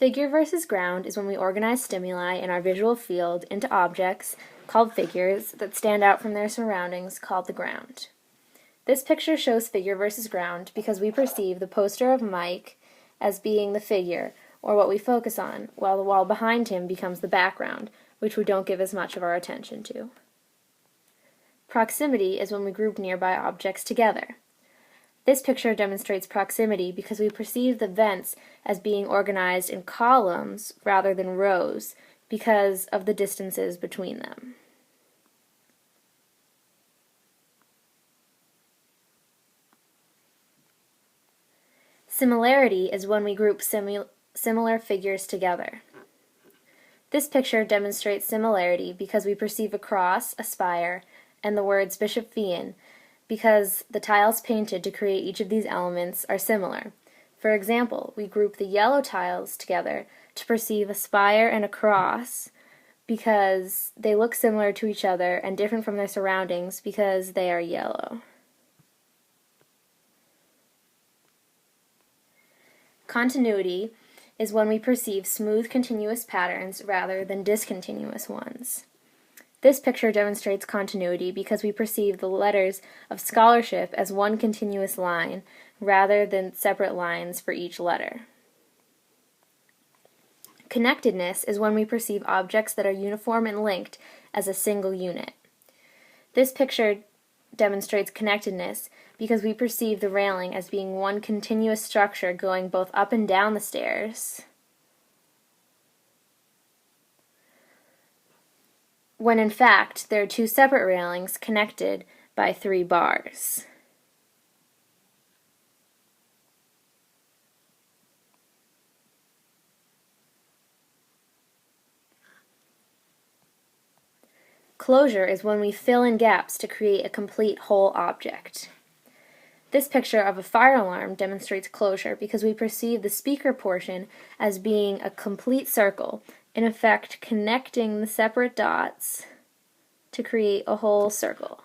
Figure versus ground is when we organize stimuli in our visual field into objects, called figures, that stand out from their surroundings, called the ground. This picture shows figure versus ground because we perceive the poster of Mike as being the figure, or what we focus on, while the wall behind him becomes the background, which we don't give as much of our attention to. Proximity is when we group nearby objects together. This picture demonstrates proximity because we perceive the vents as being organized in columns rather than rows because of the distances between them. Similarity is when we group similar figures together. This picture demonstrates similarity because we perceive a cross, a spire, and the words Bishop Fian because the tiles painted to create each of these elements are similar. For example, we group the yellow tiles together to perceive a spire and a cross because they look similar to each other and different from their surroundings because they are yellow. Continuity is when we perceive smooth continuous patterns rather than discontinuous ones. This picture demonstrates continuity because we perceive the letters of scholarship as one continuous line rather than separate lines for each letter. Connectedness is when we perceive objects that are uniform and linked as a single unit. This picture demonstrates connectedness because we perceive the railing as being one continuous structure going both up and down the stairs, when in fact there are two separate railings connected by 3 bars. Closure is when we fill in gaps to create a complete whole object. This picture of a fire alarm demonstrates closure because we perceive the speaker portion as being a complete circle, in effect connecting the separate dots to create a whole circle.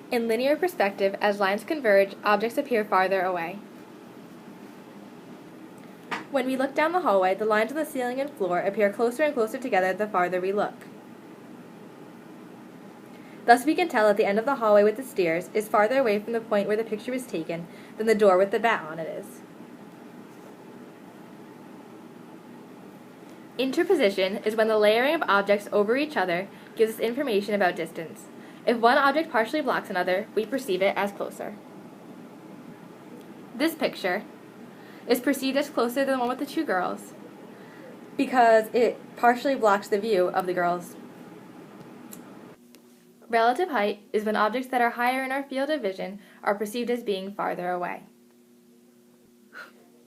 In linear perspective, as lines converge, objects appear farther away. When we look down the hallway, the lines on the ceiling and floor appear closer and closer together the farther we look. Thus we can tell that the end of the hallway with the stairs is farther away from the point where the picture was taken than the door with the bat on it is. Interposition is when the layering of objects over each other gives us information about distance. If one object partially blocks another, we perceive it as closer. This picture is perceived as closer than the one with the 2 girls because it partially blocks the view of the girls. Relative height is when objects that are higher in our field of vision are perceived as being farther away.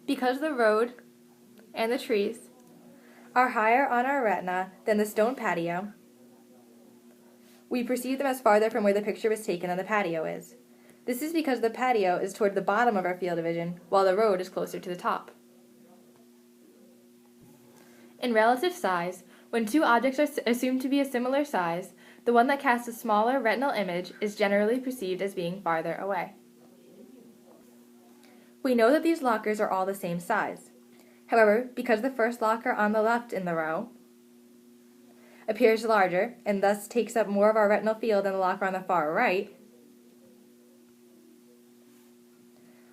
Because the road and the trees are higher on our retina than the stone patio, we perceive them as farther from where the picture was taken than the patio is. This is because the patio is toward the bottom of our field of vision, while the road is closer to the top. In relative size, when 2 objects are assumed to be a similar size, the one that casts a smaller retinal image is generally perceived as being farther away. We know that these lockers are all the same size. However, because the first locker on the left in the row appears larger and thus takes up more of our retinal field than the locker on the far right,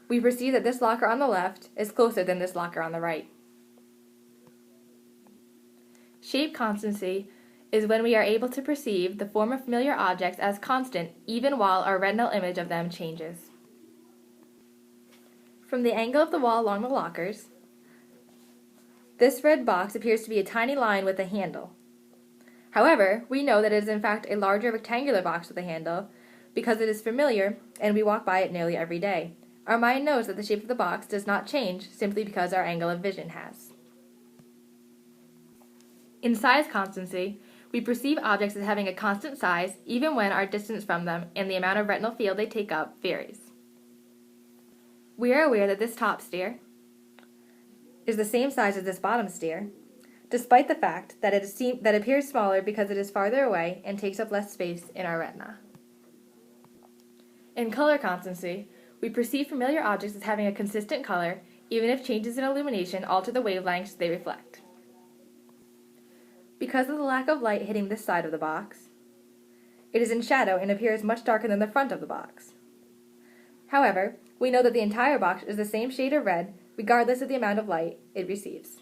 we perceive that this locker on the left is closer than this locker on the right. Shape constancy is when we are able to perceive the form of familiar objects as constant even while our retinal image of them changes. From the angle of the wall along the lockers, this red box appears to be a tiny line with a handle. However, we know that it is in fact a larger rectangular box with a handle because it is familiar and we walk by it nearly every day. Our mind knows that the shape of the box does not change simply because our angle of vision has. In size constancy, we perceive objects as having a constant size even when our distance from them and the amount of retinal field they take up varies. We are aware that this top stair is the same size as this bottom stair, despite the fact that it appears smaller because it is farther away and takes up less space in our retina. In color constancy, we perceive familiar objects as having a consistent color even if changes in illumination alter the wavelengths they reflect. Because of the lack of light hitting this side of the box, it is in shadow and appears much darker than the front of the box. However, we know that the entire box is the same shade of red regardless of the amount of light it receives.